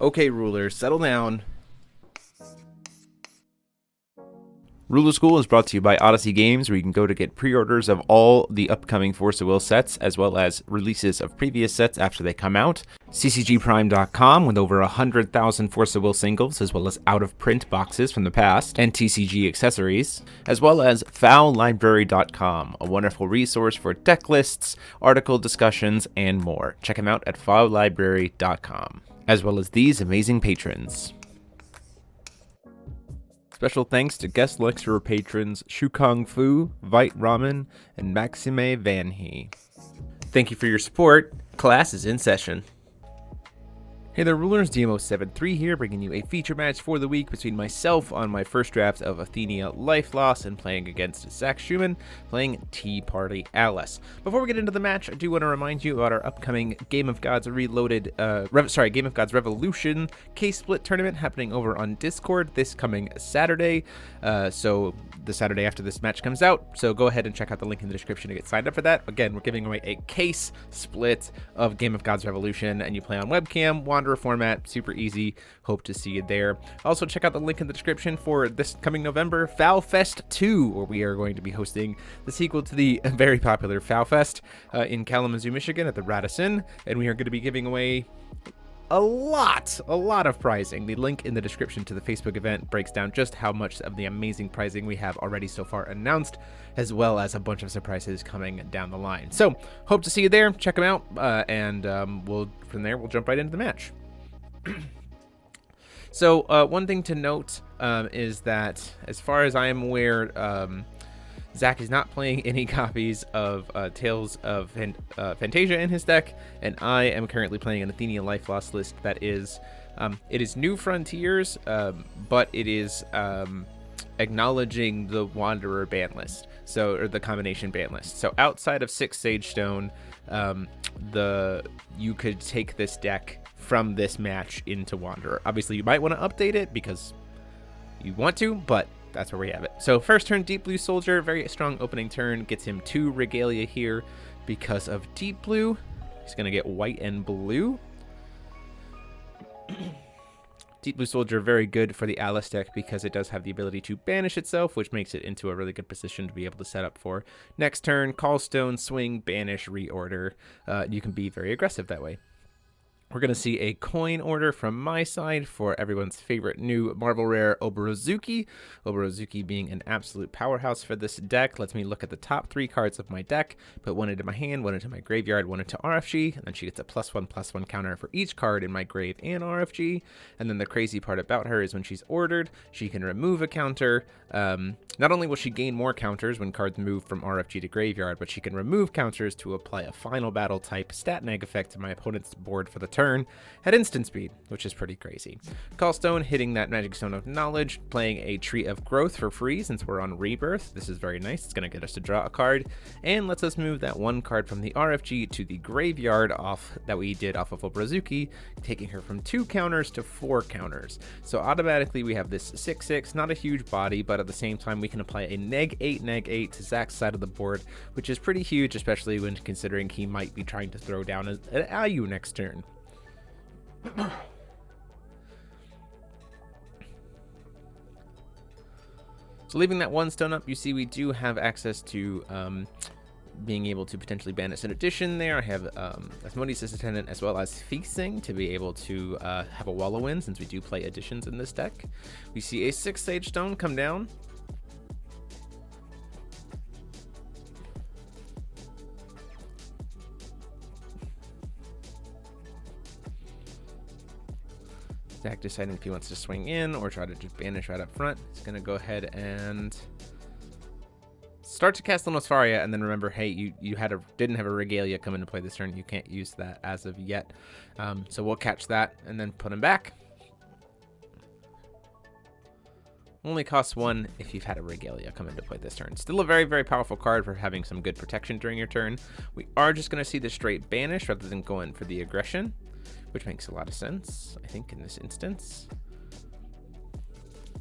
Okay, rulers, settle down. Ruler School is brought to you by Odyssey Games, where you can go to get pre-orders of all the upcoming Force of Will sets, as well as releases of previous sets after they come out. TCGPrime.com, with over 100,000 Force of Will singles, as well as out-of-print boxes from the past, and TCG accessories, as well as FoulLibrary.com, a wonderful resource for deck lists, article discussions, and more. Check them out at FoulLibrary.com, as well as these amazing patrons. Special thanks to guest lecturer patrons Shukong Fu, Vite Ramen, and Maxime Van He. Thank you for your support. Class is in session. Hey there, rulers, DMO73 here, bringing you a feature match for the week between myself on my first draft of Athenia Life Loss and playing against Zack Schumann, playing Tea Party Alice. Before we get into the match, I do want to remind you about our upcoming Game of Gods Reloaded, Game of Gods Revolution case split tournament happening over on Discord this coming Saturday. So the Saturday after this match comes out. So go ahead and check out the link in the description to get signed up for that. Again, we're giving away a case split of Game of Gods Revolution, and you play on webcam, Wanderer format, super easy. Hope to see you there. Also, check out the link in the description for this coming November, Foul Fest 2, where we are going to be hosting the sequel to the very popular Foul Fest in Kalamazoo, Michigan at the Radisson, and we are going to be giving away a lot of prizing. The link in the description to the Facebook event breaks down just how much of the amazing prizing we have already so far announced, as well as a bunch of surprises coming down the line. So hope to see you there. Check them out, and from there we'll jump right into the match. So one thing to note is that, as far as I am aware, Zack is not playing any copies of Tales of Fantasia in his deck, and I am currently playing an Athenia Life Loss list that is, it is New Frontiers, but it is acknowledging the Wanderer ban list, or the combination ban list. So outside of 6 Sage Stone, you could take this deck from this match into Wanderer. Obviously, you might want to update it because you want to, but that's where we have it. So first turn, Deep Blue Soldier, very strong opening turn, gets him 2 Regalia here because of Deep Blue. He's going to get white and blue. Deep Blue Soldier, very good for the Alice deck because it does have the ability to banish itself, which makes it into a really good position to be able to set up for. Next turn, Callstone, swing, banish, reorder. You can be very aggressive that way. We're going to see a coin order from my side for everyone's favorite new Marvel Rare, Oborozuki. Oborozuki being an absolute powerhouse for this deck. Lets me look at the top 3 cards of my deck, put one into my hand, one into my graveyard, one into RFG, and then she gets a +1/+1 counter for each card in my grave and RFG. And then the crazy part about her is when she's ordered, she can remove a counter. Not only will she gain more counters when cards move from RFG to graveyard, but she can remove counters to apply a final battle type stat neg effect to my opponent's board for the turn at instant speed, which is pretty crazy. Callstone hitting that Magic Stone of Knowledge, playing a Tree of Growth for free since we're on Rebirth. This is very nice. It's going to get us to draw a card and lets us move that 1 card from the RFG to the graveyard that we did off of Oborozuki, taking her from 2 counters to 4 counters. So automatically we have this 6/6, not a huge body, but at the same time we can apply a -8/-8 to Zack's side of the board, which is pretty huge, especially when considering he might be trying to throw down an Ayu next turn. So leaving that 1 stone up, you see we do have access to being able to potentially banish an addition there. I have Asmodeus' Attendant as well as Feasting to be able to have a Wallow in, since we do play additions in this deck. We see a 6 Sage Stone come down. Zack deciding if he wants to swing in or try to just banish right up front. He's going to go ahead and start to cast Nosfaria, and then remember, hey, you didn't have a Regalia come into play this turn. You can't use that as of yet. So we'll catch that and then put him back. Only costs 1 if you've had a Regalia come into play this turn. Still a very, very powerful card for having some good protection during your turn. We are just going to see the straight banish rather than going for the aggression, which makes a lot of sense, I think, in this instance.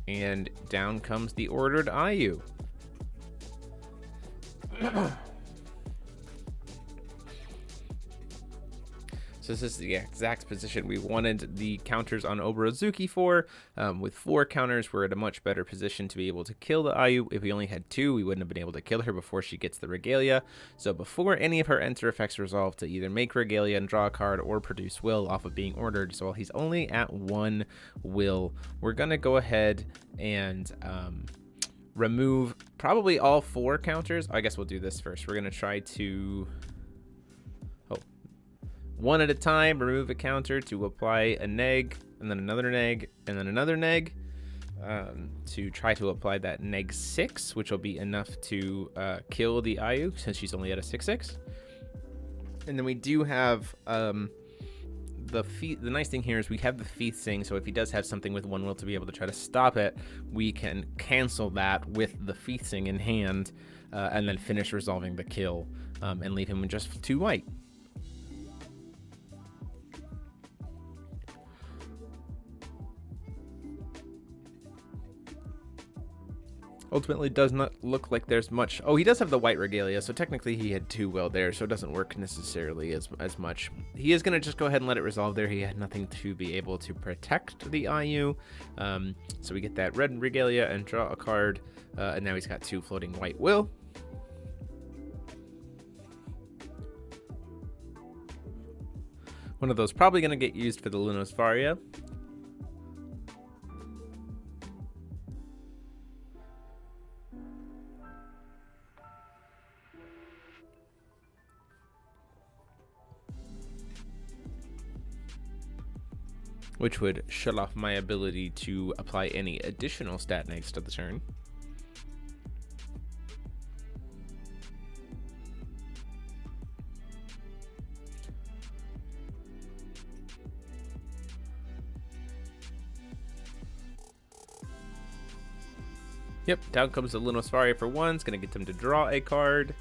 And down comes the ordered Ayu. So So this is the exact position we wanted the counters on Oborozuki for. With 4 counters, we're at a much better position to be able to kill the Ayu. If we only had 2, we wouldn't have been able to kill her before she gets the Regalia. So before any of her enter effects resolve, to either make Regalia and draw a card or produce will off of being ordered. So while he's only at 1 will, we're going to go ahead and remove probably all 4 counters. I guess we'll do this first. We're going to try to... one at a time, remove a counter to apply a neg, and then another neg, and then another neg, to try to apply that neg 6, which will be enough to kill the Ayu, since she's only at a 6/6. And then we do have the nice thing here is we have the Feasting, so if he does have something with 1 will to be able to try to stop it, we can cancel that with the Feasting in hand, and then finish resolving the kill, and leave him with just 2 white. Ultimately, does not look like there's much. Oh, he does have the white Regalia, so technically he had 2 will there, so it doesn't work necessarily as much. He is going to just go ahead and let it resolve there. He had nothing to be able to protect the Ayu. So we get that red Regalia and draw a card, and now he's got 2 floating white will. One of those probably going to get used for the Lunos Varia. Which would shut off my ability to apply any additional stat negs to the turn. Yep, down comes the Lunos Varia for 1. It's going to get them to draw a card.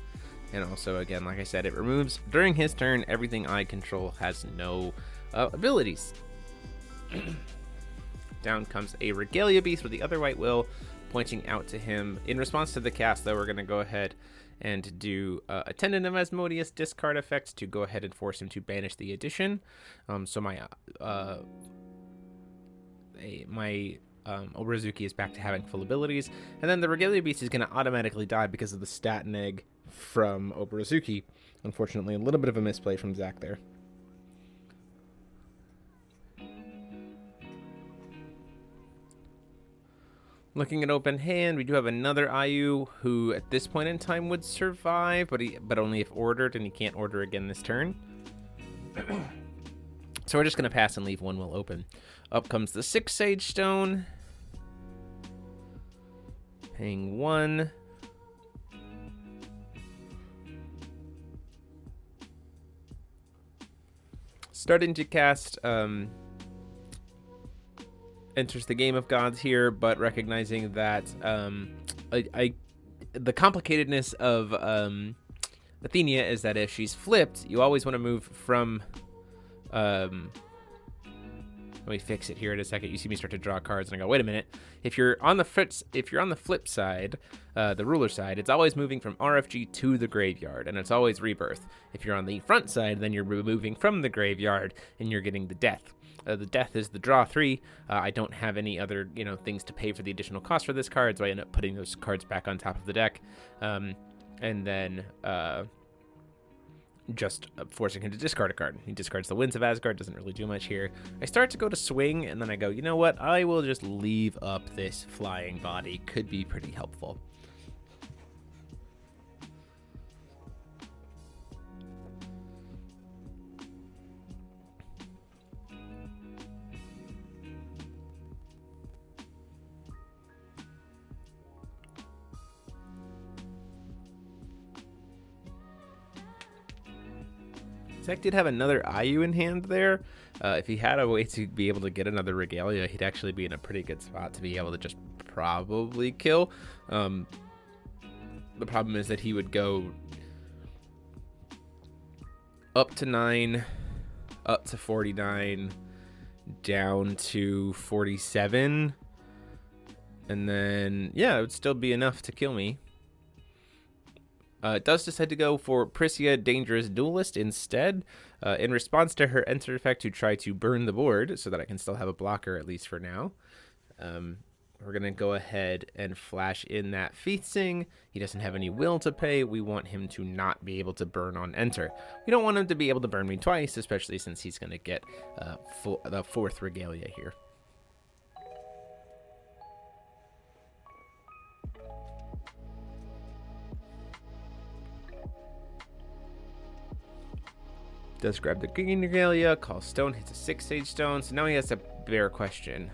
And also, again, like I said, it removes, during his turn, everything I control has no abilities. Down comes a Regalia Beast with the other white will pointing out to him. In response to the cast, though, we're going to go ahead and do Attendant of Asmodeus discard effect to go ahead and force him to banish the addition. So my Oborozuki is back to having full abilities, and then the Regalia Beast is going to automatically die because of the stat neg from Oborozuki. Unfortunately, a little bit of a misplay from Zack there. Looking at open hand, we do have another Ayu who at this point in time would survive, but only if ordered, and he can't order again this turn. So we're just going to pass and leave 1 will open. Up comes the 6 Sage Stone. Paying 1. Starting to cast Enters the Game of Gods here, but recognizing that the complicatedness of Athenia is that if she's flipped, you always want to move from let me fix it here in a second. You see me start to draw cards, and I go, wait a minute. If you're on the flip side, the ruler side, it's always moving from RFG to the graveyard, and it's always rebirth. If you're on the front side, then you're moving from the graveyard, and you're getting the death. The death is the draw 3. I don't have any other, things to pay for the additional cost for this card, so I end up putting those cards back on top of the deck, and then just forcing him to discard a card. He discards the Winds of Asgard, doesn't really do much here. I start to go to swing, and then I go, you know what? I will just leave up this flying body. Could be pretty helpful. Zack did have another Ayu in hand there. If he had a way to be able to get another Regalia, he'd actually be in a pretty good spot to be able to just probably kill. The problem is that he would go up to 9, up to 49, down to 47, and then, yeah, it would still be enough to kill me. It does decide to go for Priscia Dangerous Duelist instead. In response to her enter effect to try to burn the board so that I can still have a blocker, at least for now, we're going to go ahead and flash in that Feasting. He doesn't have any will to pay. We want him to not be able to burn on enter. We don't want him to be able to burn me twice, especially since he's going to get the 4th Regalia here. Does grab the green Regalia, calls stone, hits a 6 Sage Stone, so now he has a bare question.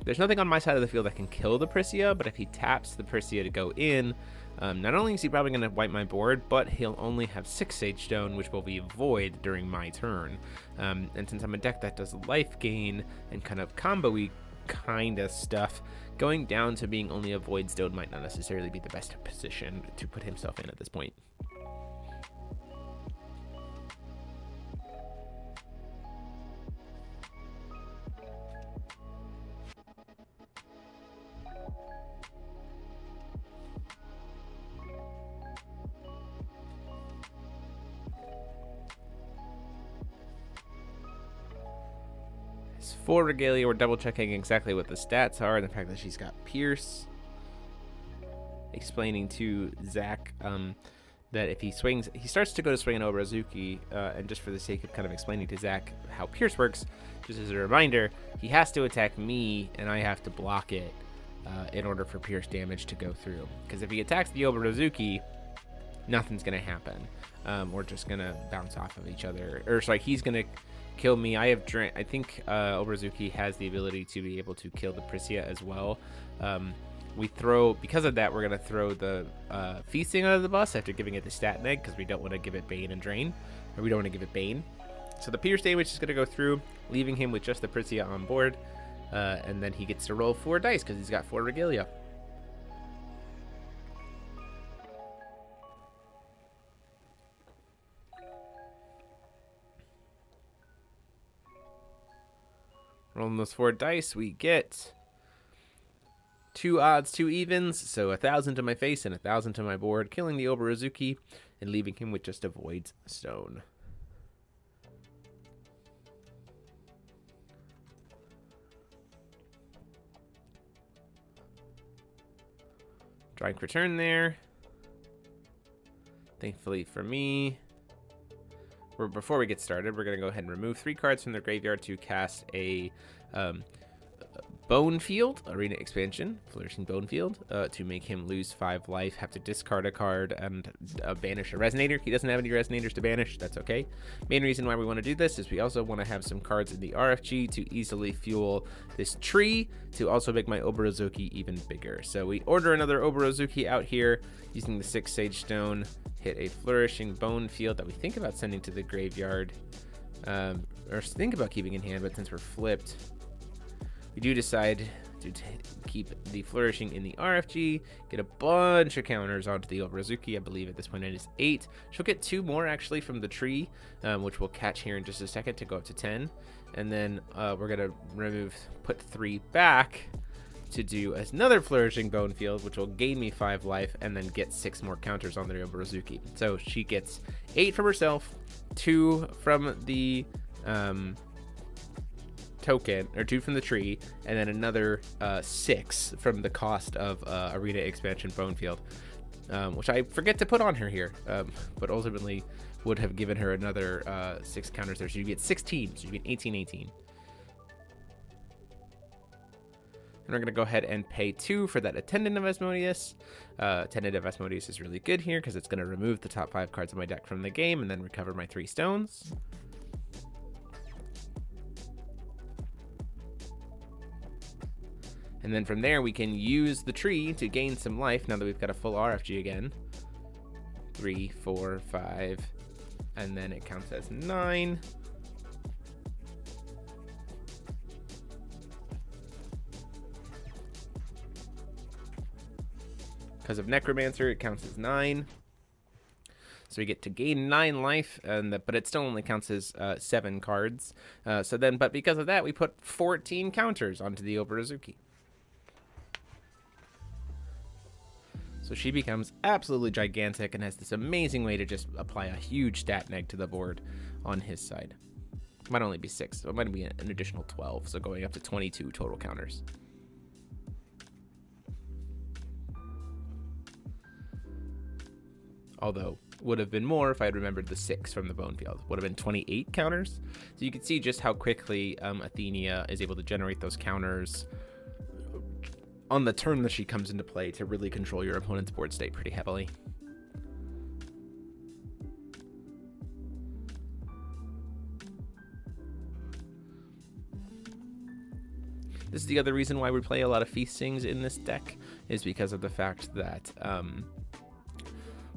There's nothing on my side of the field that can kill the Prisia, but if he taps the Prisia to go in, not only is he probably going to wipe my board, but he'll only have 6 Sage Stone, which will be void during my turn. And since I'm a deck that does life gain and kind of combo-y kind of stuff, going down to being only a void stone might not necessarily be the best position to put himself in at this point. For Regalia, we're double checking exactly what the stats are, and the fact that she's got Pierce. Explaining to Zack that if he swings, he starts to go to swing an Oberazuki, and just for the sake of kind of explaining to Zack how Pierce works, just as a reminder, he has to attack me, and I have to block it in order for Pierce damage to go through. Because if he attacks the Oberazuki, nothing's going to happen. We're just going to bounce off of each other. Or sorry, he's going to kill me. I think Oberazuki has the ability to be able to kill the Prisia as well. Because of that, we're going to throw the Feasting out of the bus after giving it the stat neg, because we don't want to give it Bane and Drain, or we don't want to give it Bane. So the Pierce damage is going to go through, leaving him with just the Prisia on board, and then he gets to roll 4 dice because he's got 4 Regalia. Rolling those 4 dice, we get 2 odds, 2 evens, so 1,000 to my face and 1,000 to my board, killing the Oberazuki and leaving him with just a void stone. Drawing for turn there. Thankfully for me, before we get started, we're going to go ahead and remove 3 cards from their graveyard to cast a Bone Field, Arena Expansion, Flourishing Bone Field, to make him lose 5 life, have to discard a card, and banish a Resonator. He doesn't have any Resonators to banish, that's okay. Main reason why we want to do this is we also want to have some cards in the RFG to easily fuel this tree, to also make my Oberazuki even bigger. So we order another Oberazuki out here, using the 6 Sage Stone, hit a Flourishing Bone Field that we think about sending to the graveyard, or think about keeping in hand, but since we're flipped, we do decide to keep the Flourishing in the RFG, get a bunch of counters onto the Oberazuki. I believe at this point it is 8. She'll get 2 more actually from the tree, which we'll catch here in just a second to go up to 10. And then we're going to put 3 back to do another Flourishing Bone Field, which will gain me 5 life and then get 6 more counters on the Oberazuki. So she gets 8 from herself, 2 from the token, or 2 from the tree, and then another 6 from the cost of Arena Expansion Bone Field, which I forget to put on her here, but ultimately would have given her another 6 counters there. So you get 16, so you get 18. And we're going to go ahead and pay 2 for that Attendant of Asmodeus. Attendant of Asmodeus is really good here because it's going to remove the top 5 cards of my deck from the game and then recover my 3 stones. And then from there, we can use the tree to gain some life now that we've got a full RFG again. 3, 4, 5, and then it counts as 9. Because of Necromancer, it counts as 9. So we get to gain 9 life, but it still only counts as 7 cards. But because of that, we put 14 counters onto the Oberazuki. So So she becomes absolutely gigantic and has this amazing way to just apply a huge stat neg to the board on his side. It might only be 6, so it might be an additional 12, so going up to 22 total counters. Although, would have been more if I had remembered the 6 from the bone field. Would have been 28 counters. So you can see just how quickly Athenia is able to generate those counters on the turn that she comes into play to really control your opponent's board state pretty heavily. This is the other reason why we play a lot of Feastings in this deck, is because of the fact that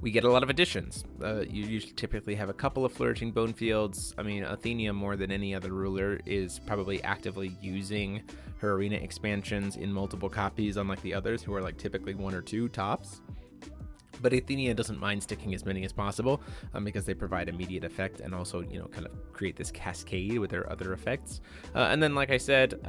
we get a lot of additions. You usually typically have a couple of flourishing bone fields. I mean, Athenia, more than any other ruler, is probably actively using her arena expansions in multiple copies, unlike the others who are like typically 1 or 2 tops. But Athenia doesn't mind sticking as many as possible because they provide immediate effect and also, you know, kind of create this cascade with their other effects. And then, like I said,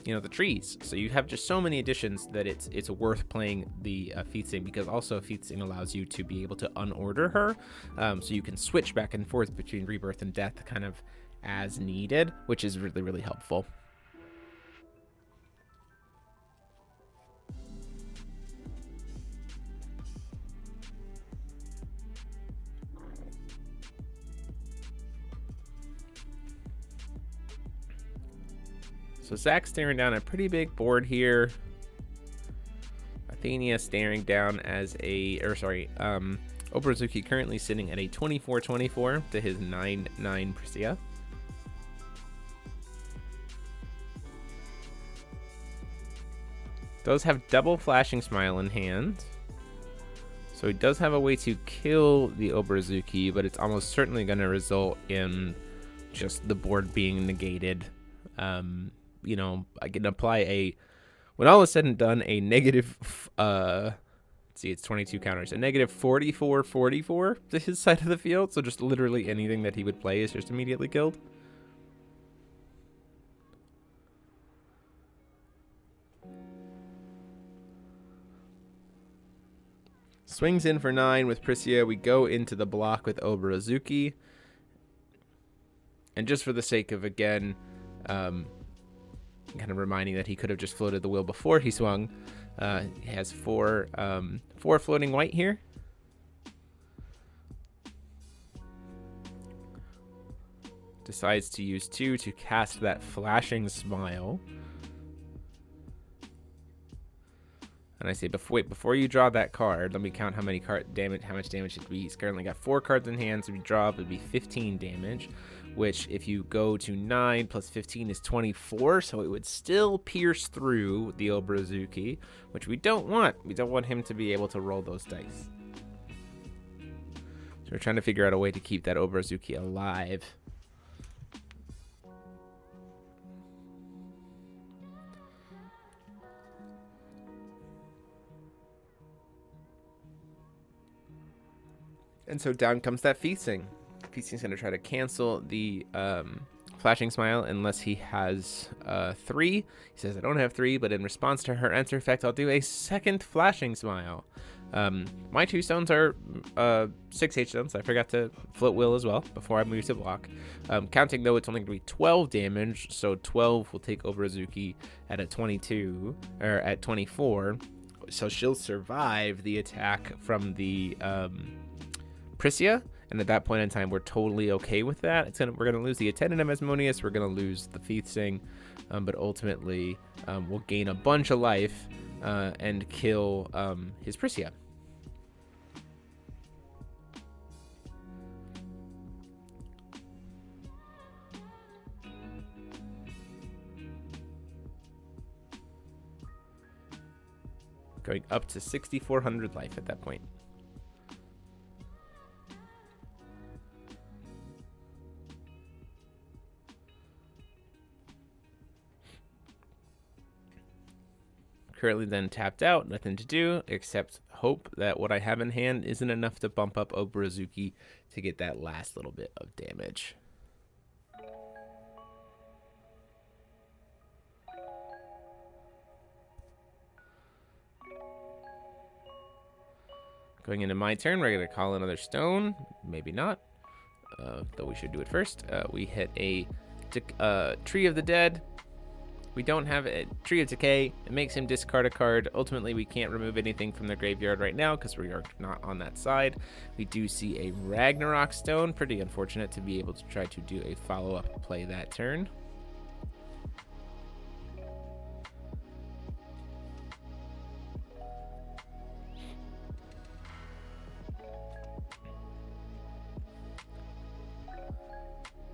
you know, the trees. So you have just so many additions that it's worth playing the Feasting, because also Feasting allows you to be able to unorder her. So you can switch back and forth between rebirth and death kind of as needed, which is really, really helpful. So Zack staring down a pretty big board here. Athenia staring down as a, Obrazuki currently sitting at a 24-24 to his 9-9 Prisya. Does have double Flashing Smile in hand. So he does have a way to kill the Obrazuki, but it's almost certainly going to result in just the board being negated. You know, I can apply when all is said and done, a negative, let's see, it's 22 counters, a negative 44-44 to his side of the field. So just literally anything that he would play is just immediately killed. Swings in for 9 with Prisya. We go into the block with Obrazuki. And just for the sake of, again, kind of reminding that he could have just floated the wheel before he swung. He has 4 floating white here. Decides to use 2 to cast that Flashing Smile. And I say, before you draw that card, let me count how much damage it be. He's currently got 4 cards in hand, so if you draw, it would be 15 damage. Which, if you go to 9 plus 15 is 24, so it would still pierce through the Obrazuki, which we don't want. We don't want him to be able to roll those dice. So we're trying to figure out a way to keep that Obrazuki alive. And so down comes that Feasting. Feasting's going to try to cancel the Flashing Smile unless he has 3. He says, I don't have 3, but in response to her answer effect, I'll do a second Flashing Smile. My 2 stones are 6 H stones. I forgot to float will as well before I move to block. Counting, though, it's only going to be 12 damage, so 12 will take Obrazuki at a 22, or at 24. So she'll survive the attack from the Prisya. And at that point in time, we're totally okay with that. We're gonna lose the Attendant of Asmodeus. We're gonna lose the Feasting, but ultimately we'll gain a bunch of life and kill his Prisya. Going up to 6,400 life at that point. Currently then tapped out, nothing to do except hope that what I have in hand isn't enough to bump up Obrazuki to get that last little bit of damage. Going into my turn, we're going to call another stone. Maybe not, though we should do it first. We hit a Tree of the Dead. We don't have a Tree of Decay. It makes him discard a card. Ultimately, we can't remove anything from the graveyard right now because we are not on that side. We do see a Ragnarok Stone. Pretty unfortunate to be able to try to do a follow-up play that turn.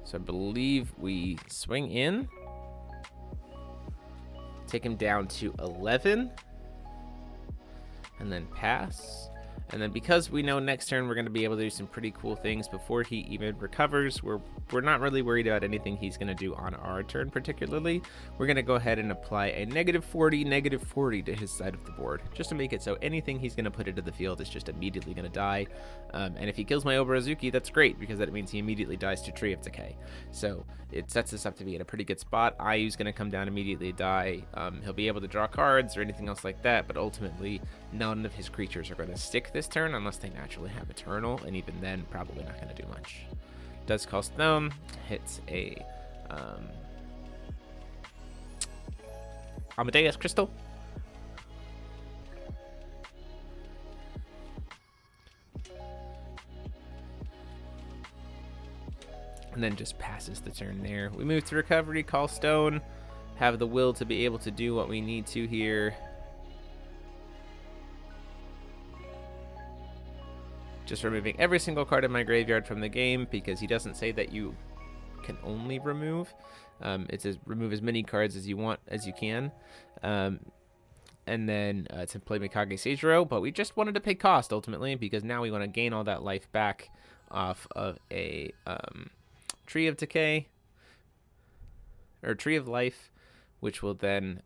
So I believe we swing in. Take him down to 11 and then pass. And then because we know next turn we're going to be able to do some pretty cool things before he even recovers, we're not really worried about anything he's going to do on our turn particularly. We're going to go ahead and apply a -40 to his side of the board, just to make it so anything he's going to put into the field is just immediately going to die. And if he kills my Oberazuki, that's great, because that means he immediately dies to Tree of Decay. So it sets us up to be in a pretty good spot. Ayu's going to come down, immediately die. He'll be able to draw cards or anything else like that, but ultimately none of his creatures are going to stick this turn unless they naturally have Eternal, and even then probably not going to do much. Does call Stone, hits a Amadeus Crystal. And then just passes the turn there. We move to recovery, call Stone, have the will to be able to do what we need to here. Just removing every single card in my graveyard from the game, because he doesn't say that you can only remove. It says remove as many cards as you want, as you can. And then to play Mikage Seijiro, but we just wanted to pay cost ultimately, because now we want to gain all that life back off of a Tree of Decay, or Tree of Life, which will then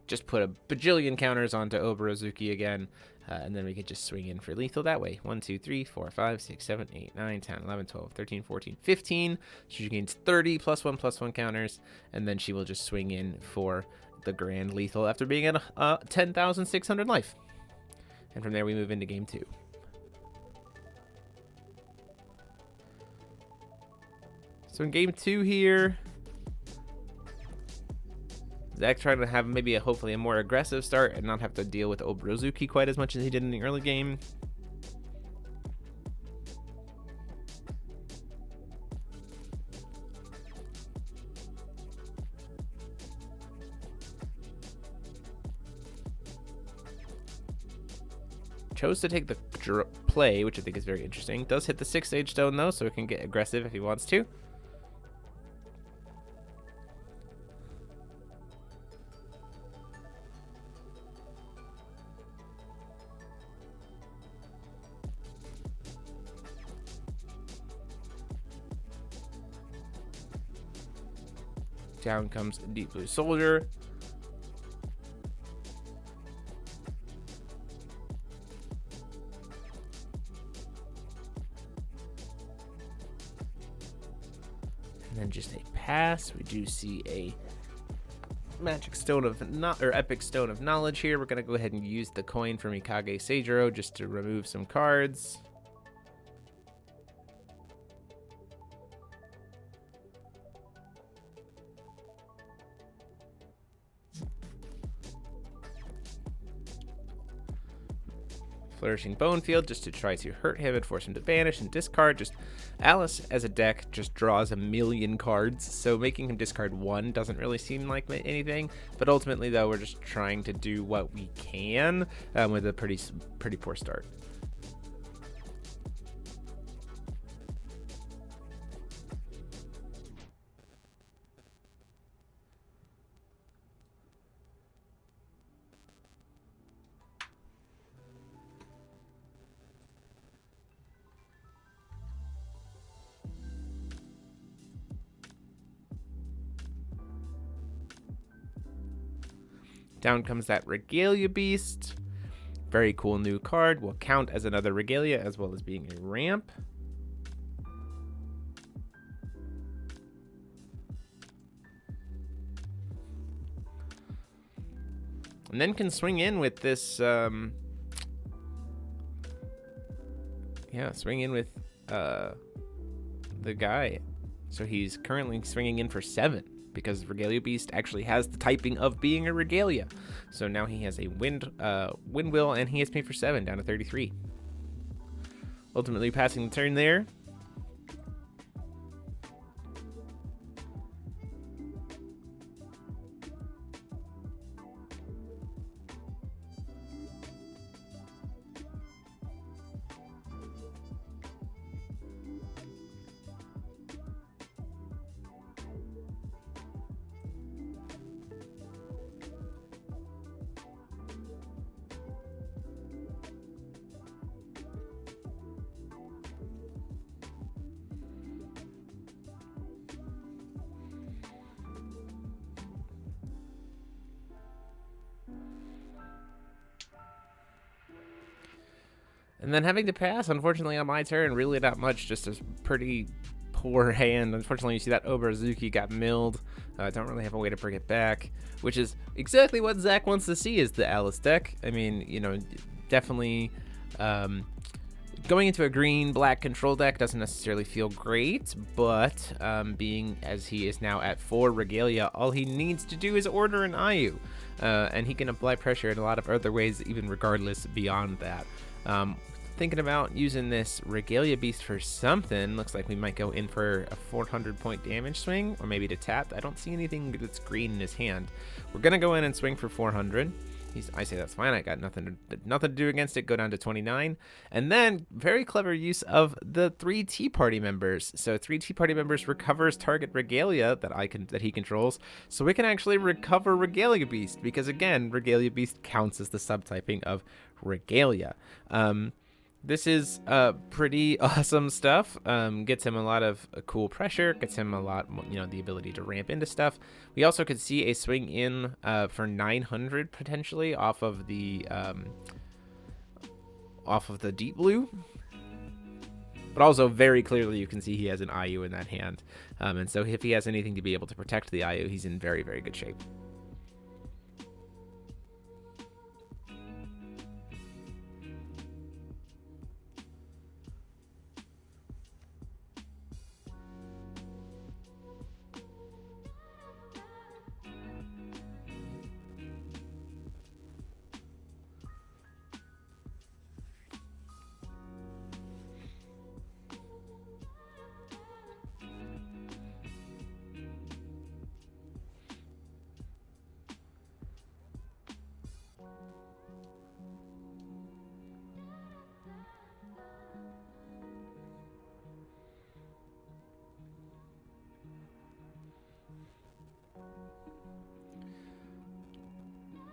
just put a bajillion counters onto Oberazuki again. And then we could just swing in for lethal that way. 1, 2, 3, 4, 5, 6, 7, 8, 9, 10, 11, 12, 13, 14, 15. She gains 30 +1/+1 counters. And then she will just swing in for the grand lethal after being at 10,600 life. And from there we move into game 2. So in game 2 here, Zack trying to have maybe hopefully a more aggressive start and not have to deal with Oberazuki quite as much as he did in the early game. Chose to take the play, which I think is very interesting. Does hit the 6-stage stone though, so it can get aggressive if he wants to. Down comes Deep Blue Soldier. And then just a pass. We do see a Magic Stone of Epic Stone of Knowledge here. We're gonna go ahead and use the coin from Mikage Seijiro just to remove some cards. Flourishing Bonefield just to try to hurt him and force him to banish and discard. Just Alice as a deck just draws a million cards, so making him discard 1 doesn't really seem like anything. But ultimately, though, we're just trying to do what we can with a pretty poor start. Down comes that Regalia Beast. Very cool new card. Will count as another Regalia as well as being a ramp. And then can swing in with this Yeah, swing in with the guy. So he's currently swinging in for 7 because Regalia Beast actually has the typing of being a Regalia. So now he has a wind will, and he has paid for 7 down to 33. Ultimately passing the turn there. And then having to pass, unfortunately, on my turn, really not much, just a pretty poor hand. Unfortunately, you see that Obrazuki got milled. Don't really have a way to bring it back, which is exactly what Zack wants to see is the Alice deck. I mean, you know, definitely going into a green-black control deck doesn't necessarily feel great, but being as he is now at 4 Regalia, all he needs to do is order an Ayu, and he can apply pressure in a lot of other ways, even regardless beyond that. Thinking about using this Regalia Beast for something. Looks like we might go in for a 400 point damage swing, or maybe to tap. I don't see anything that's green in his hand. We're gonna go in and swing for 400. I say that's fine. I got nothing to do against it. Go down to 29, and then very clever use of the 3 Tea Party members. So 3 Tea Party members recovers target Regalia that he controls, so we can actually recover Regalia Beast because again, Regalia Beast counts as the subtyping of Regalia. This is pretty awesome stuff. Gets him a lot of cool pressure, gets him a lot, you know, the ability to ramp into stuff. We also could see a swing in for 900 potentially off of the deep blue. But also very clearly you can see he has an Ayu in that hand. And so if he has anything to be able to protect the Ayu, he's in very, very good shape.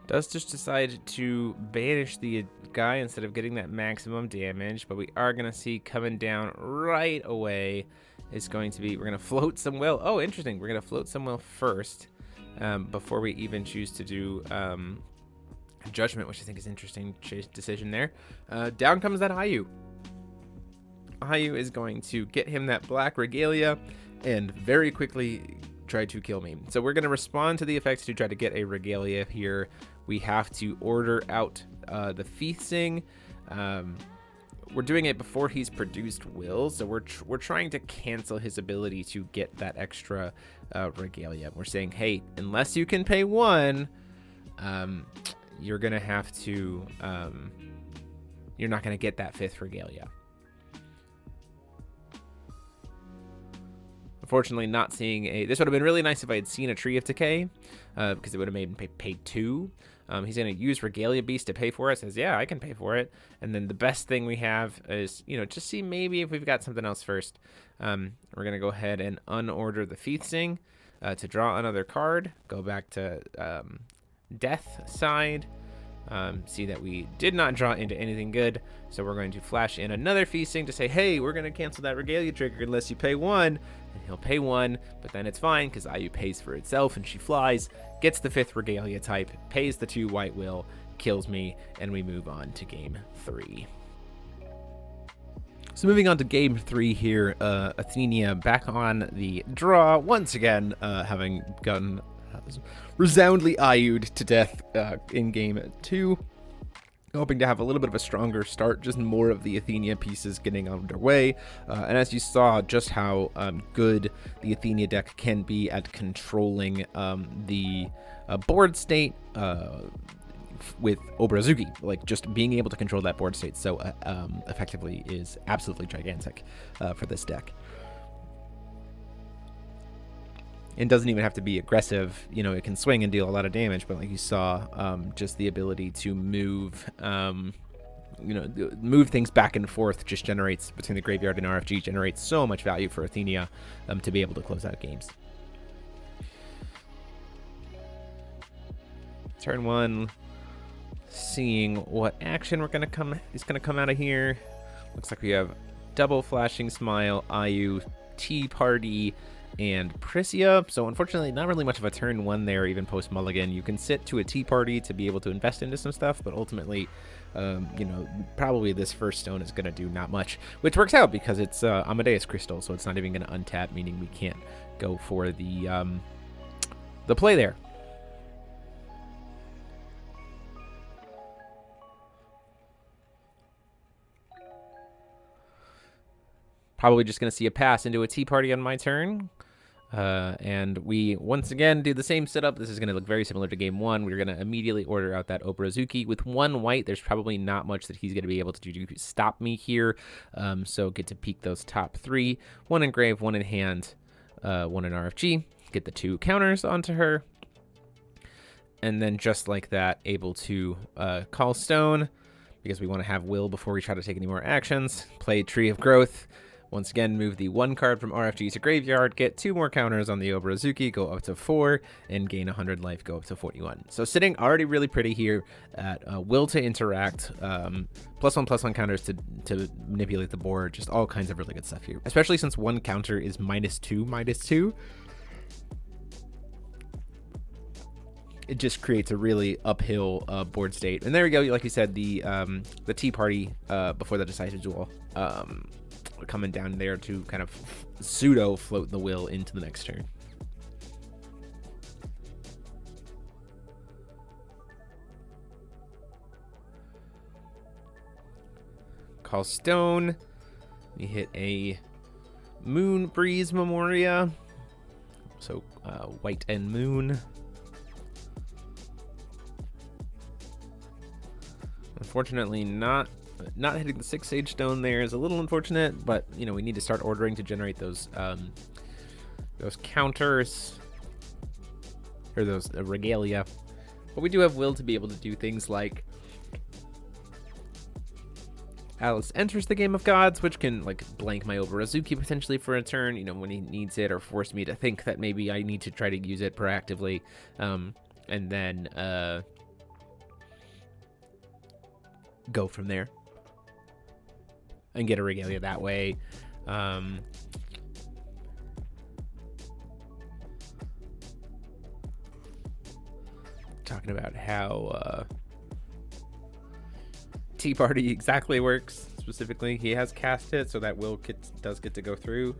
Does just decide to banish the guy instead of getting that maximum damage, but we are going to see coming down right away is going to be, we're going to float some will. Oh, interesting. We're going to float some will first before we even choose to do judgment, which I think is interesting decision there. Down comes that Ayu. Ayu is going to get him that black Regalia and very quickly try to kill me. So we're going to respond to the effects to try to get a Regalia here. We have to order out the Feasting. We're doing it before he's produced will, so we're trying to cancel his ability to get that extra Regalia. We're saying, hey, unless you can pay 1, you're gonna have to you're not gonna get that 5th Regalia. Unfortunately, not seeing this would have been really nice if I had seen a Tree of Decay, because it would have made him pay 2. He's going to use Regalia Beast to pay for it. Says, yeah, I can pay for it. And then the best thing we have is, you know, just see maybe if we've got something else first. We're going to go ahead and unorder the Feasting to draw another card. Go back to Death side. See that we did not draw into anything good. So we're going to flash in another Feasting to say, hey, we're going to cancel that Regalia trigger unless you pay 1. And he'll pay 1, but then it's fine because Ayu pays for itself and she flies, gets the 5th Regalia type, pays the 2 white will, kills me, and we move on to game 3. So moving on to game 3 here, Athenia back on the draw once again, having gotten resoundly Ayu'd to death in game 2. hoping to have a little bit of a stronger start, just more of the Athenia pieces getting underway. And as you saw, just how good the Athenia deck can be at controlling the board state with Obrazuki. Like, just being able to control that board state so effectively is absolutely gigantic for this deck. It doesn't even have to be aggressive, you know, it can swing and deal a lot of damage, but like you saw, just the ability to move, move things back and forth just generates, between the graveyard and RFG, generates so much value for Athenia to be able to close out games. Turn 1, seeing what action is gonna come out of here. Looks like we have double Flashing Smile, Ayu, Tea Party, and Prisia. So unfortunately, not really much of a turn 1 there, even post mulligan. You can sit to a Tea Party to be able to invest into some stuff, but ultimately, probably this first stone is going to do not much, which works out because it's Amadeus Crystal, so it's not even going to untap, meaning we can't go for the play there. Probably just going to see a pass into a Tea Party on my turn. And we once again do the same setup. This is going to look very similar to game 1. We're going to immediately order out that Obrazuki. With 1 white, there's probably not much that he's going to be able to do to stop me here. So get to peek those top 3. 1 in grave, 1 in hand, 1 in RFG. Get the 2 counters onto her. And then just like that, able to call stone, because we want to have will before we try to take any more actions. Play Tree of Growth. Once again, move the 1 card from RFG to graveyard, get 2 more counters on the Obrazuki, go up to 4, and gain 100 life, go up to 41. So sitting already really pretty here at will to interact, +1/+1 counters to manipulate the board, just all kinds of really good stuff here. Especially since 1 counter is -2/-2. It just creates a really uphill board state. And there we go, like you said, the Tea Party before the decisive duel. Coming down there to kind of pseudo float the will into the next turn. Call stone. We hit a Moon Breeze Memoria. So white and moon. Unfortunately, not hitting the 6 Sage Stone there is a little unfortunate, but we need to start ordering to generate those counters, or those Regalia. But we do have will to be able to do things like Alice Enters the Game of Gods, which can like blank my Obrazuki potentially for a turn, when he needs it, or force me to think that maybe I need to try to use it proactively, and then go from there and get a Regalia that way. Talking about how Tea Party exactly works. Specifically, he has cast it, so that will does get to go through.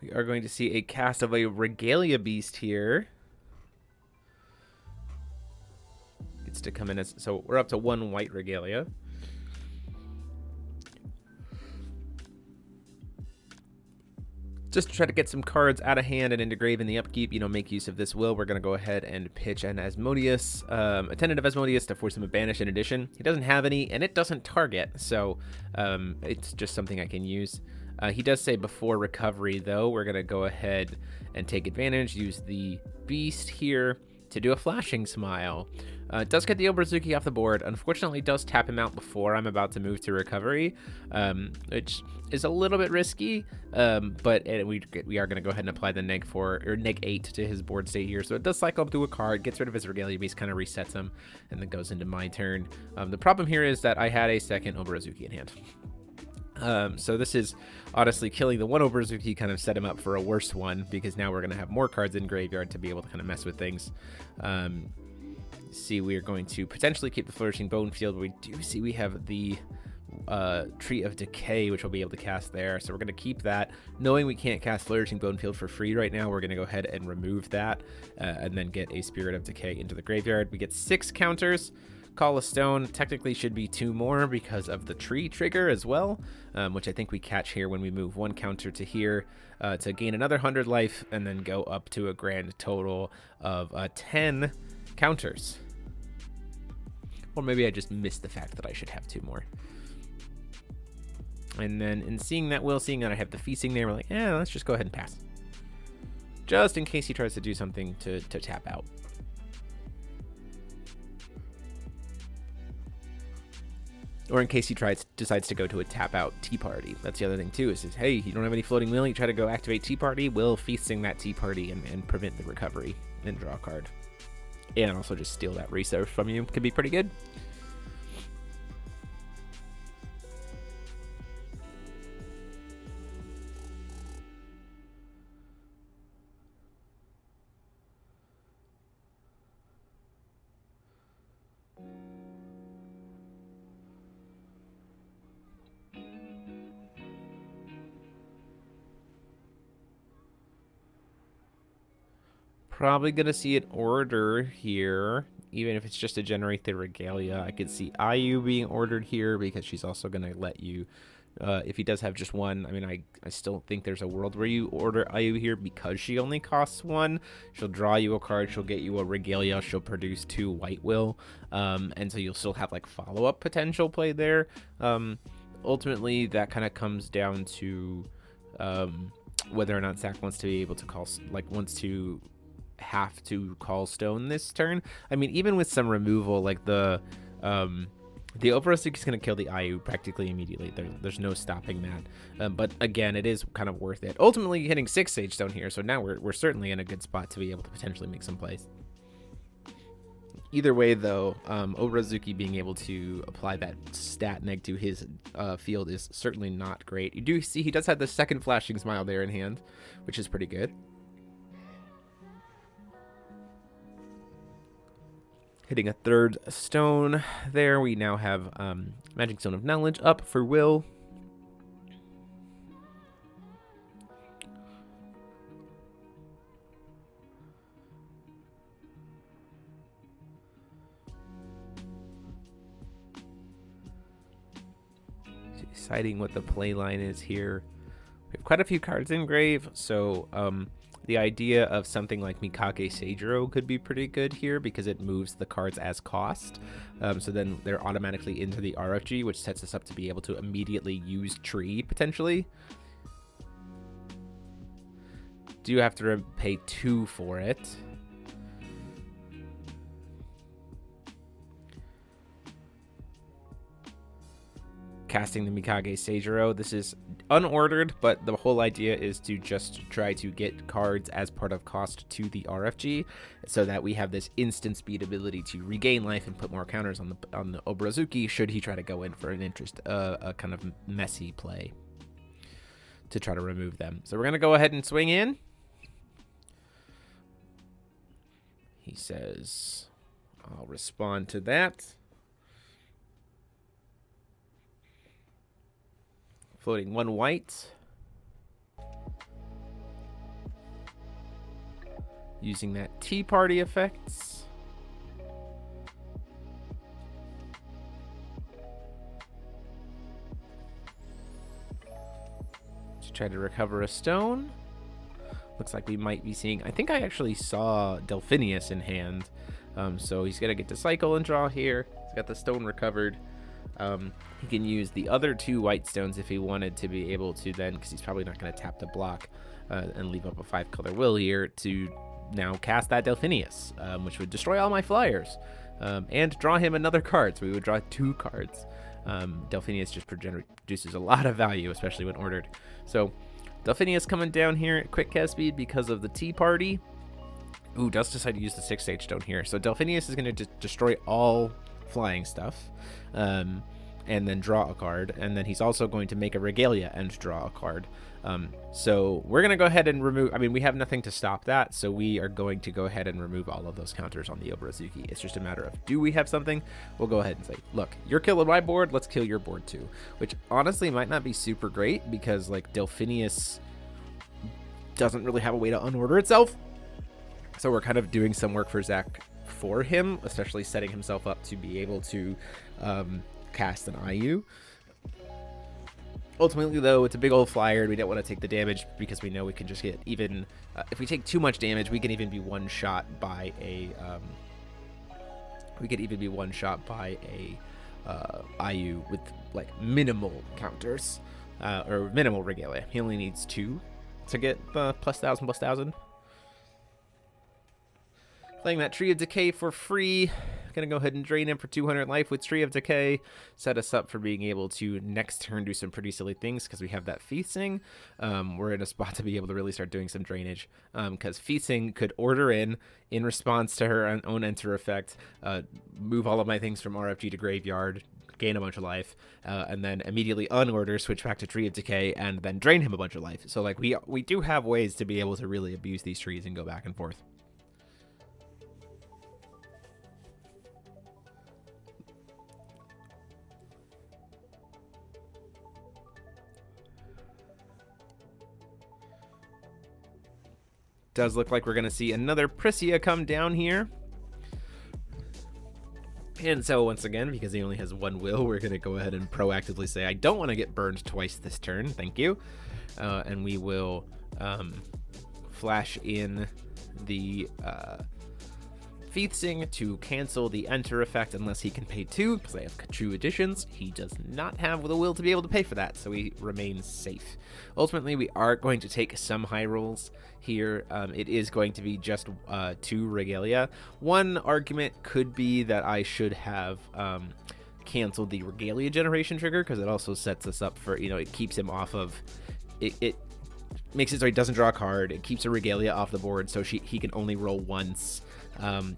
We are going to see a cast of a Regalia Beast here. Gets to come in as, so we're up to 1 white Regalia. Just to try to get some cards out of hand and into grave in the upkeep, make use of this will. We're going to go ahead and pitch an Asmodeus, a Tentative Asmodeus, to force him to banish in addition. He doesn't have any, and it doesn't target, so it's just something I can use. He does say before recovery, though. We're going to go ahead and take advantage, use the beast here to do a Flashing Smile. It does get the Obrazuki off the board. Unfortunately, it does tap him out before I'm about to move to recovery, which is a little bit risky, but we are going to go ahead and apply the -8 to his board state here. So it does cycle up to a card, gets rid of his Regalia Beast, kind of resets him, and then goes into my turn. The problem here is that I had a second Obrazuki in hand. So this is honestly killing the 1 Obrazuki, kind of set him up for a worse one, because now we're going to have more cards in graveyard to be able to kind of mess with things. see we are going to potentially keep the Flourishing Bone Field. We do see we have the Tree of Decay, which we'll be able to cast there. So we're going to keep that. Knowing we can't cast Flourishing Bone Field for free right now, we're going to go ahead and remove that and then get a Spirit of Decay into the graveyard. We get 6 counters. Call a Stone technically should be 2 more because of the tree trigger as well, which I think we catch here when we move 1 counter to here to gain another 100 life and then go up to a grand total of 10 counters. Or maybe I just missed the fact that I should have 2 more. And then in seeing that I have the Feasting there, we're like, let's just go ahead and pass. Just in case he tries to do something to tap out. Or in case he decides to go to a tap out Tea Party. That's the other thing too, is hey, you don't have any floating wheel, you try to go activate Tea Party, we'll Feasting that Tea Party and prevent the recovery and draw a card. And also just steal that resource from you. Could be pretty good. Probably going to see an order here, even if it's just to generate the Regalia. I could see IU being ordered here because she's also going to let you, if he does have just 1, I mean, I still think there's a world where you order IU here because she only costs 1. She'll draw you a card, she'll get you a Regalia, she'll produce 2 white will, and so you'll still have like follow-up potential play there. Ultimately, that kind of comes down to whether or not Zack wants to be able to have to call Stone this turn. I mean, even with some removal, like the Overholts is going to kill the IU practically immediately. There's no stopping that. But again, it is kind of worth it. Ultimately, hitting 6 Sage Stone here, so now we're certainly in a good spot to be able to potentially make some plays. Either way, though, Overholts being able to apply that stat neg to his field is certainly not great. You do see he does have the second Flashing Smile there in hand, which is pretty good. Hitting a 3rd stone there. We now have Magic Stone of Knowledge up for will. Deciding what the play line is here. We have quite a few cards in grave, so the idea of something like Mikage Seijiro could be pretty good here because it moves the cards as cost. So then they're automatically into the RFG, which sets us up to be able to immediately use Tree, potentially. Do have to pay 2 for it. Casting the Mikage Seijiro. This is unordered, but the whole idea is to just try to get cards as part of cost to the RFG so that we have this instant speed ability to regain life and put more counters on the Overholts should he try to go in for a kind of messy play to try to remove them. So we're going to go ahead and swing in. He says, I'll respond to that. Floating 1 white. Using that Tea Party effects. To try to recover a stone. Looks like we might be seeing, I think I actually saw Delphinius in hand. So he's going to get to cycle and draw here. He's got the stone recovered. He can use the other 2 white stones if he wanted to be able to then, because he's probably not going to tap the block and leave up a 5-color will here to now cast that Delphinius, which would destroy all my flyers and draw him another card. So we would draw 2 cards. Delphinius just produces a lot of value, especially when ordered. So Delphinius coming down here at quick cast speed because of the Tea Party. Ooh, does decide to use the 6 Sage Stone here. So Delphinius is going to destroy all flying stuff and then draw a card, and then he's also going to make a Regalia and draw a card. So we're going to go ahead and remove, I mean, we have nothing to stop that, so we are going to go ahead and remove all of those counters on the Oborozuki. It's just a matter of, do we have something? We'll go ahead and say, look, you're killing my board, let's kill your board too. Which honestly might not be super great, because like Delphinius doesn't really have a way to unorder itself. So we're kind of doing some work for Zack for him, especially setting himself up to be able to cast an IU. Ultimately, though, it's a big old flyer, and we don't want to take the damage because we know we can just get even... if we take too much damage, we can even be one-shot by a... IU with, like, minimal counters. Or minimal Regalia. He only needs 2 to get the plus 1,000. Playing that Tree of Decay for free. Gonna go ahead and drain him for 200 life with Tree of Decay. Set us up for being able to next turn do some pretty silly things because we have that Feasting. We're in a spot to be able to really start doing some drainage because Feasting could order in response to her own enter effect, move all of my things from RFG to graveyard, gain a bunch of life, and then immediately unorder, switch back to Tree of Decay, and then drain him a bunch of life. So like we do have ways to be able to really abuse these trees and go back and forth. Does look like we're going to see another Prisia come down here. And so once again, because he only has 1 will, we're going to go ahead and proactively say, I don't want to get burned twice this turn. Thank you. And we will flash in the Feasting to cancel the enter effect unless he can pay 2, because I have true additions. He does not have the will to be able to pay for that, so he remains safe. Ultimately, we are going to take some high rolls here. It is going to be just 2 Regalia. One argument could be that I should have canceled the Regalia generation trigger, because it also sets us up for, it keeps him off of... It makes it so he doesn't draw a card. It keeps a Regalia off the board, so he can only roll once.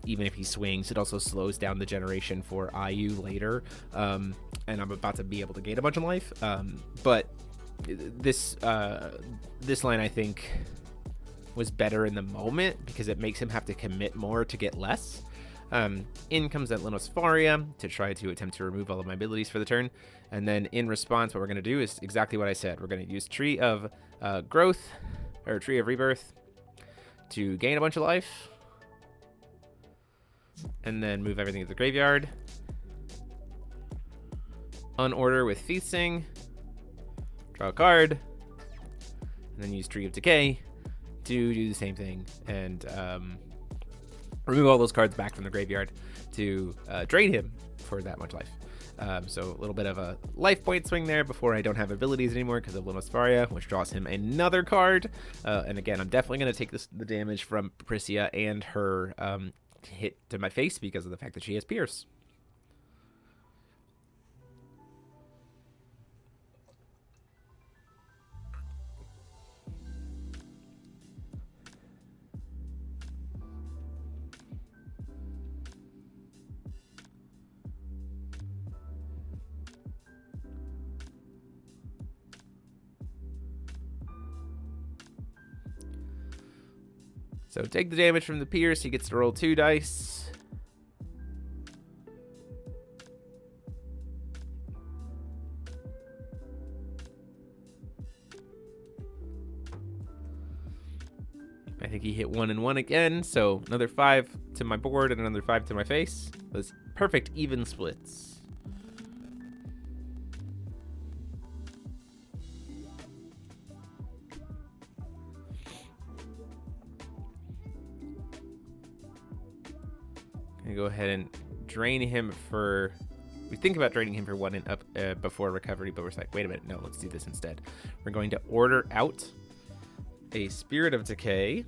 Even if he swings, it also slows down the generation for IU later, and I'm about to be able to gain a bunch of life. But this line, I think, was better in the moment because it makes him have to commit more to get less. In comes that Linosfaria to try to attempt to remove all of my abilities for the turn, and then in response, what we're going to do is exactly what I said. We're going to use Tree of Growth, or Tree of Rebirth, to gain a bunch of life. And then move everything to the graveyard. Unorder with Feasting. Draw a card. And then use Tree of Decay to do the same thing. And remove all those cards back from the graveyard to drain him for that much life. So a little bit of a life point swing there before I don't have abilities anymore because of Linosfaria, which draws him another card. And again, I'm definitely going to take the damage from Prisia and her... hit to my face because of the fact that she has Pierce. So take the damage from the Pierce. He gets to roll 2 dice. I think he hit 1 and 1 again. So another 5 to my board and another 5 to my face. Those perfect even splits. Go ahead and drain him for... We think about draining him for 1 and up before recovery, but we're like, wait a minute, no, let's do this instead. We're going to order out a Spirit of Decay.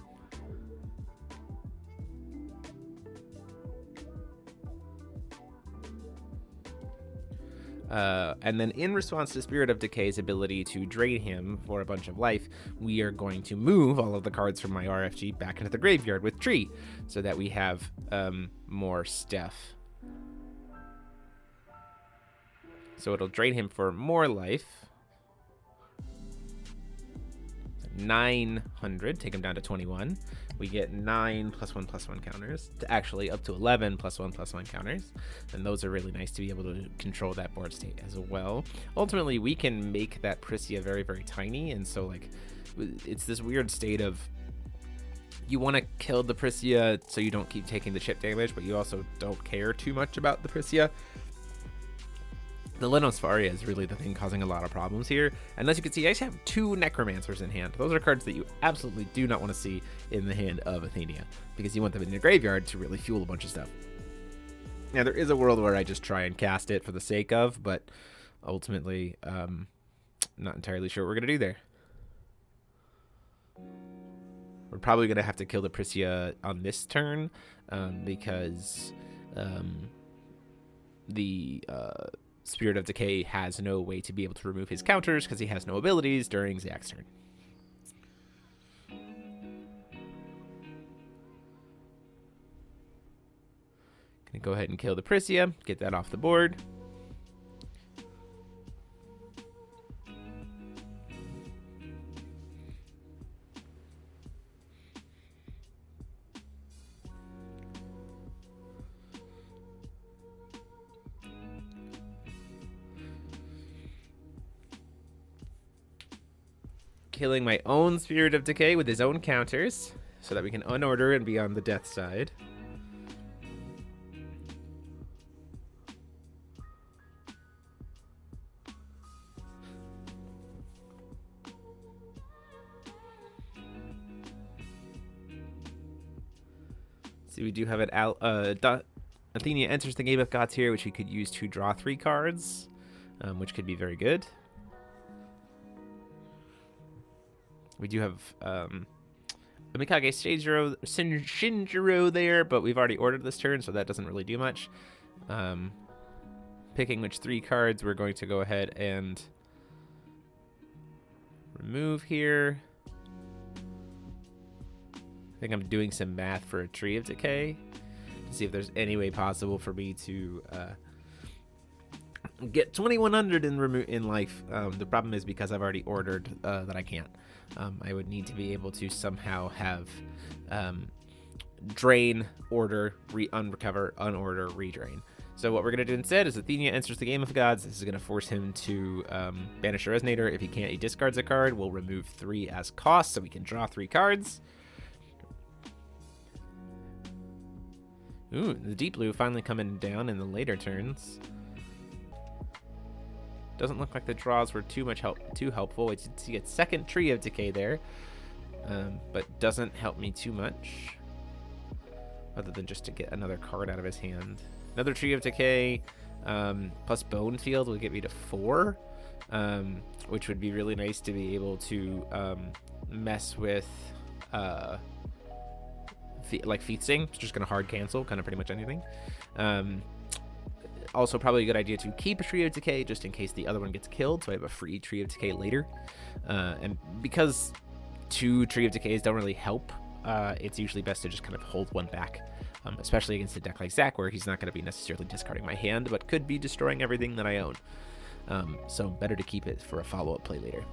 And then in response to Spirit of Decay's ability to drain him for a bunch of life, we are going to move all of the cards from my RFG back into the graveyard with Tree so that we have more stuff. So it'll drain him for more life. 900, take him down to 21. We get 9 +1/+1 counters, to actually up to 11 +1/+1 counters, and those are really nice to be able to control that board state as well. Ultimately, we can make that Prisia very, very tiny, and so like it's this weird state of you want to kill the Prisia so you don't keep taking the chip damage, but you also don't care too much about the Prisia. The Lenosfaria is really the thing causing a lot of problems here. And as you can see, I have 2 Necromancers in hand. Those are cards that you absolutely do not want to see in the hand of Athenia, because you want them in your graveyard to really fuel a bunch of stuff. Now, there is a world where I just try and cast it for the sake of, but ultimately, not entirely sure what we're going to do there. We're probably going to have to kill the Prisia on this turn, because the Spirit of Decay has no way to be able to remove his counters because he has no abilities during Zack's turn. Gonna go ahead and kill the Prisia, get that off the board. Killing my own Spirit of Decay with his own counters so that we can unorder and be on the death side. See, we do have an Athenia enters the game of gods here, which we could use to draw 3 cards, which could be very good. We do have a Mikage Shinjiro there, but we've already ordered this turn, so that doesn't really do much. Picking which 3 cards we're going to go ahead and remove here. I think I'm doing some math for a Tree of Decay to see if there's any way possible for me to get 2100 in life. The problem is because I've already ordered that I can't. I would need to be able to somehow have drain, order, unrecover, unorder, redrain. So what we're going to do instead is Athenia enters the game of gods. This is going to force him to banish a Resonator. If he can't, he discards a card. We'll remove 3 as cost so we can draw 3 cards. Ooh, the deep blue finally coming down in the later turns. Doesn't look like the draws were too helpful. We did see a second Tree of Decay there, but doesn't help me too much, other than just to get another card out of his hand. Another Tree of Decay plus Bone Field will get me to 4, which would be really nice to be able to mess with, like Feet Sing. It's just going to hard cancel kind of pretty much anything. Also, probably a good idea to keep a Tree of Decay just in case the other one gets killed, so I have a free Tree of Decay later. And because 2 Tree of Decays don't really help, it's usually best to just kind of hold one back, especially against a deck like Zack, where he's not going to be necessarily discarding my hand, but could be destroying everything that I own. So better to keep it for a follow-up play later.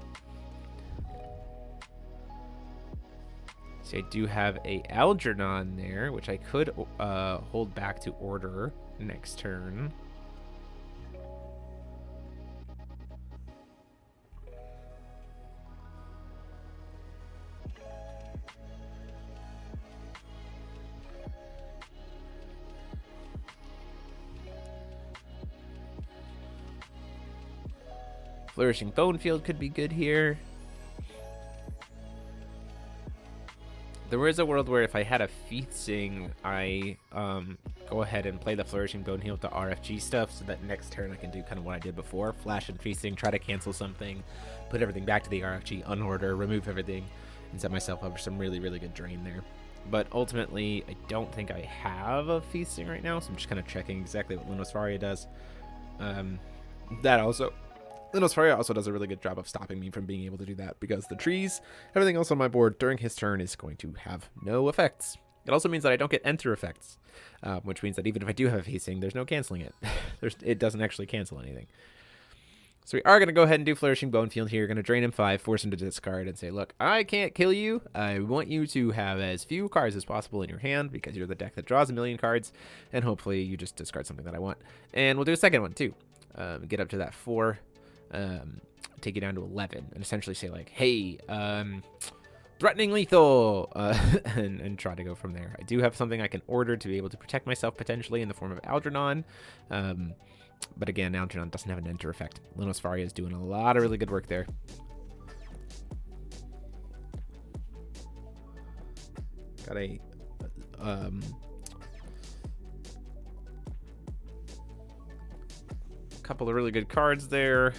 So I do have a Algernon there, which I could hold back to order next turn. Flourishing Bone Field could be good here. There was a world where if I had a Feet Sing, I go ahead and play the Flourishing Bone Heal with the RFG stuff, so that next turn I can do kind of what I did before. Flash and Feet Sing, try to cancel something, put everything back to the RFG, unorder, remove everything, and set myself up for some really, really good drain there. But ultimately, I don't think I have a Feet Sing right now, so I'm just kind of checking exactly what Lenosfaria does. Lenosfaria also does a really good job of stopping me from being able to do that, because the trees, everything else on my board during his turn is going to have no effects. It also means that I don't get enter effects, which means that even if I do have a facing, there's no canceling it. It doesn't actually cancel anything. So we are going to go ahead and do Flourishing Bonefield here. Going to drain him 5, force him to discard, and say, look, I can't kill you. I want you to have as few cards as possible in your hand because you're the deck that draws a million cards, and hopefully you just discard something that I want. And we'll do a second one, too. Get up to that 4, take you down to 11, and essentially say, like, hey, threatening lethal, and try to go from there. I do have something I can order to be able to protect myself potentially in the form of Algernon. But again, Algernon doesn't have an enter effect. Lunos Faria is doing a lot of really good work there. Got a couple of really good cards there.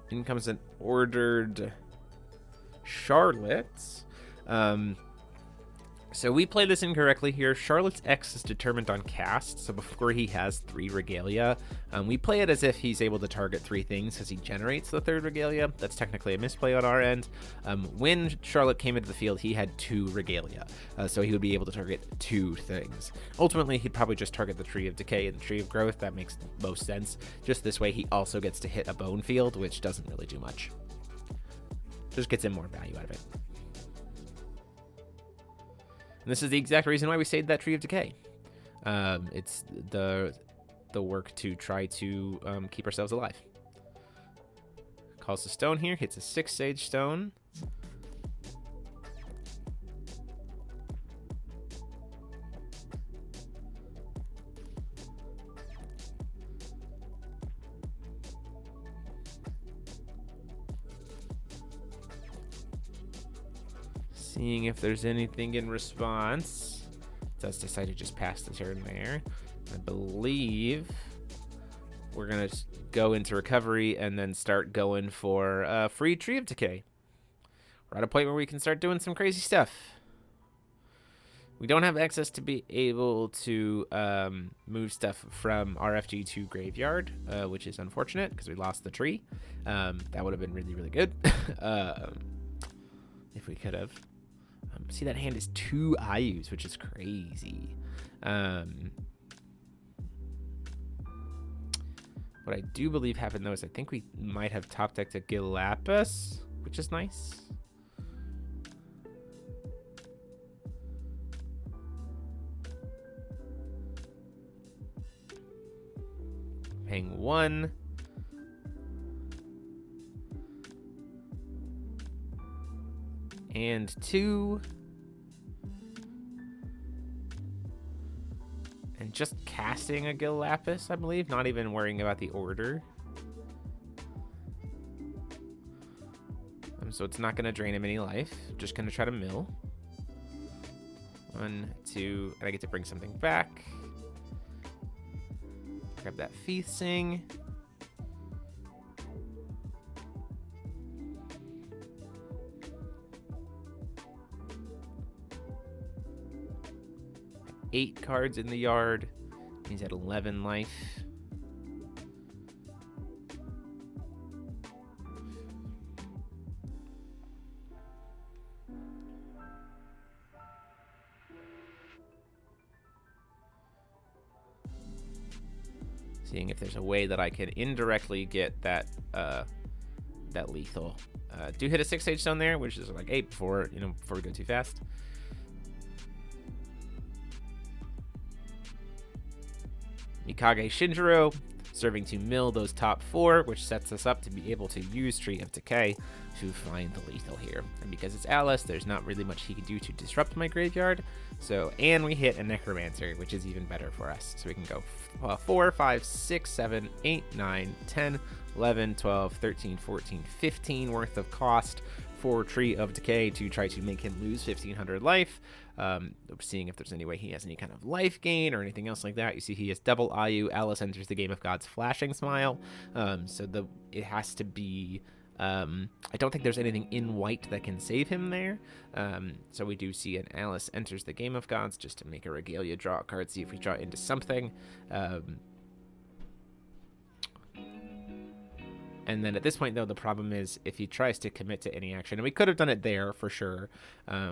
In comes an ordered Charlotte. So we play this incorrectly here. Charlotte's X is determined on cast, so before he has 3 Regalia, we play it as if he's able to target 3 things because he generates the 3rd Regalia. That's technically a misplay on our end. When Charlotte came into the field, he had 2 Regalia, so he would be able to target 2 things. Ultimately, he'd probably just target the Tree of Decay and the Tree of Growth. That makes most sense. Just this way, he also gets to hit a Bone Field, which doesn't really do much. Just gets him more value out of it. And this is the exact reason why we saved that Tree of Decay. It's the work to try to keep ourselves alive. Calls the stone here, hits a 6 Sage Stone. Seeing if there's anything in response. It does decide to just pass the turn there. I believe we're going to go into recovery and then start going for free Tree of Decay. We're at a point where we can start doing some crazy stuff. We don't have access to be able to move stuff from RFG to Graveyard, which is unfortunate because we lost the tree. That would have been really, really good if we could have. See, that hand is 2 IUs, which is crazy. What I do believe happened, though, is I think we might have top decked a Gilapis, which is nice. Paying 1. And 2. And just casting a Gilapis, I believe. Not even worrying about the order. So it's not going to drain him any life. Just going to try to mill. 1, 2. And I get to bring something back. Grab that Feath Sing. Eight cards in the yard. He's at 11 life. Seeing if there's a way that I can indirectly get that that lethal. Do hit a 6 Sage Stone there, which is like 8 before we go too fast. Mikage Shinjiro, serving to mill those top 4, which sets us up to be able to use Tree of Decay to find the lethal here. And because it's Alice, there's not really much he can do to disrupt my graveyard. So, and we hit a Necromancer, which is even better for us. So we can go 4, 5, 6, 7, 8, 9, 10, 11, 12, 13, 14, 15 worth of cost for Tree of Decay to try to make him lose 1,500 life. Seeing if there's any way he has any kind of life gain or anything else like that. You see he has double IU. Alice enters the game of God's Flashing Smile. So it has to be... I don't think there's anything in white that can save him there. So we do see an Alice enters the game of Gods just to make a Regalia, draw a card, see if we draw into something. And then at this point, though, the problem is if he tries to commit to any action, and we could have done it there for sure.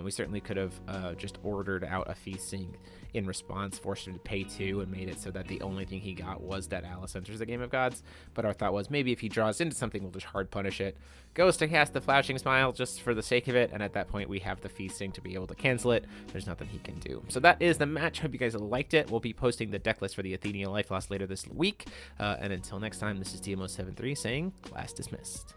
We certainly could have just ordered out a feasting in response, forced him to pay 2, and made it so that the only thing he got was that Alice enters the Game of Gods. But our thought was maybe if he draws into something, we'll just hard punish it. Goes to cast the Flashing Smile just for the sake of it, and at that point we have the feasting to be able to cancel it. There's nothing he can do. So that is the match. Hope you guys liked it. We'll be posting the deck list for the Athenia Life Loss later this week. And until next time, this is DMO73 saying class dismissed.